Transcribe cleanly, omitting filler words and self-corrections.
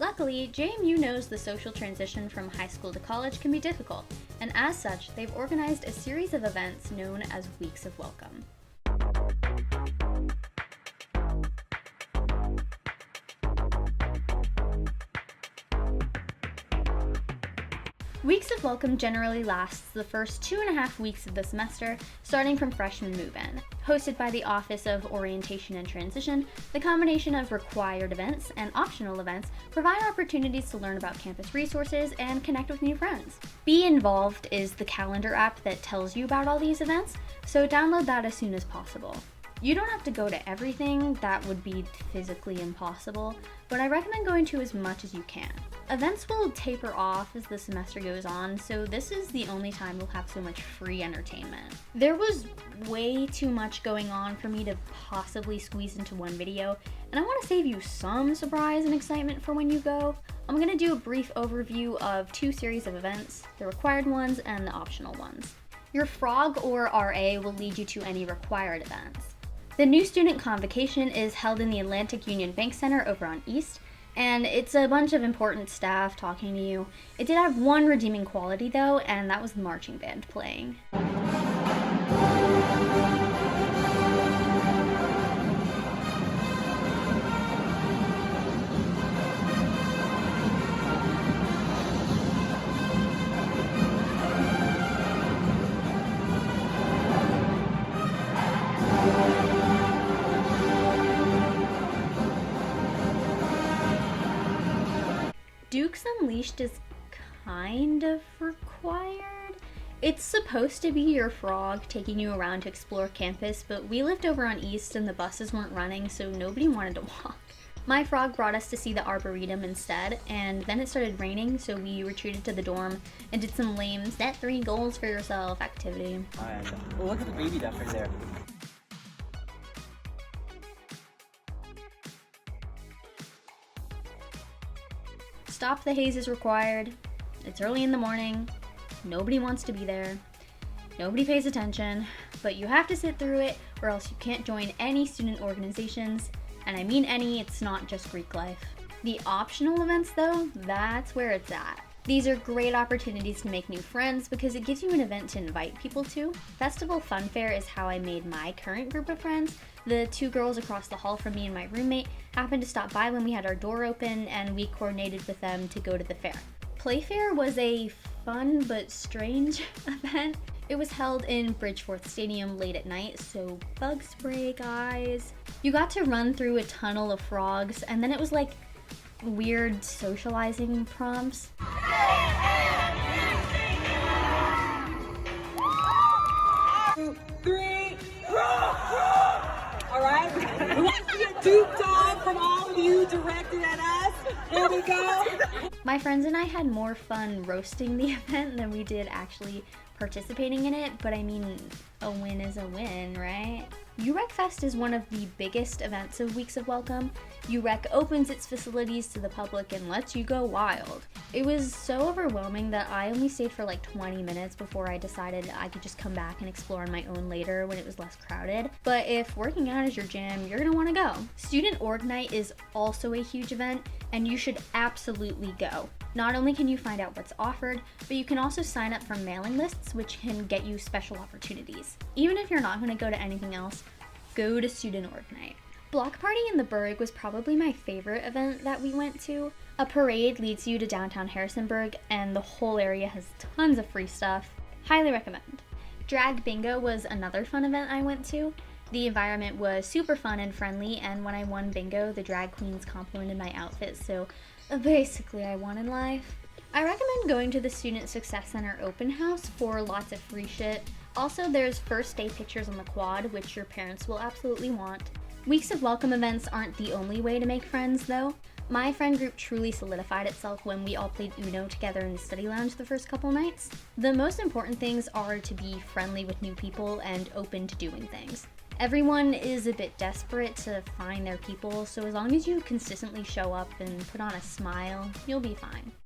Luckily, JMU knows the social transition from high school to college can be difficult, and as such, they've organized a series of events known as Weeks of Welcome. Weeks of Welcome generally lasts the first 2.5 weeks of the semester, starting from freshman move-in. Hosted by the Office of Orientation and Transition, the combination of required events and optional events provide opportunities to learn about campus resources and connect with new friends. Be Involved is the calendar app that tells you about all these events, so download that as soon as possible. You don't have to go to everything, that would be physically impossible, but I recommend going to as much as you can. Events will taper off as the semester goes on, so this is the only time you'll have so much free entertainment. There was way too much going on for me to possibly squeeze into one video, and I want to save you some surprise and excitement for when you go. I'm going to do a brief overview of 2 series of events, the required ones and the optional ones. Your Fogg or RA will lead you to any required events. The New Student Convocation is held in the Atlantic Union Bank Center over on East, and it's a bunch of important staff talking to you. It did have one redeeming quality though, and that was the marching band playing. Dukes Unleashed is kind of required. It's supposed to be your frog taking you around to explore campus, but we lived over on East and the buses weren't running, so nobody wanted to walk. My frog brought us to see the Arboretum instead, and then it started raining, so we retreated to the dorm and did some lame set 3 goals for yourself activity. Alright, well, look at the baby duck right there. Stop the Haze is required. It's early in the morning. Nobody wants to be there. Nobody pays attention, but you have to sit through it or else you can't join any student organizations. And I mean any, it's not just Greek life. The optional events though, that's where it's at. These are great opportunities to make new friends because it gives you an event to invite people to. Festival Fun Fair is how I made my current group of friends. The 2 girls across the hall from me and my roommate happened to stop by when we had our door open, and we coordinated with them to go to the fair. Playfair was a fun but strange event. It was held in Bridgeforth Stadium late at night, so bug spray, guys. You got to run through a tunnel of frogs, and then it was like weird socializing prompts. 2, 3, all right, we want to see a deep dive from all of you directed at us. Here we go. My friends and I had more fun roasting the event than we did actually participating in it, but I mean, a win is a win, right? UREC Fest is one of the biggest events of Weeks of Welcome. UREC opens its facilities to the public and lets you go wild. It was so overwhelming that I only stayed for like 20 minutes before I decided I could just come back and explore on my own later when it was less crowded. But if working out is your jam, you're gonna wanna go. Student Org Night is also a huge event, and you should absolutely go. Not only can you find out what's offered, but you can also sign up for mailing lists, which can get you special opportunities. Even if you're not going to go to anything else, go to Student Org Night. Block Party in the Berg was probably my favorite event that we went to. A parade leads you to downtown Harrisonburg, and the whole area has tons of free stuff. Highly recommend. Drag Bingo was another fun event I went to. The environment was super fun and friendly, and when I won bingo, the drag queens complimented my outfit, so basically I won in life. I recommend going to the Student Success Center open house for lots of free shit. Also, there's first day pictures on the quad, which your parents will absolutely want. Weeks of Welcome events aren't the only way to make friends, though. My friend group truly solidified itself when we all played Uno together in the study lounge the first couple nights. The most important things are to be friendly with new people and open to doing things. Everyone is a bit desperate to find their people, so as long as you consistently show up and put on a smile, you'll be fine.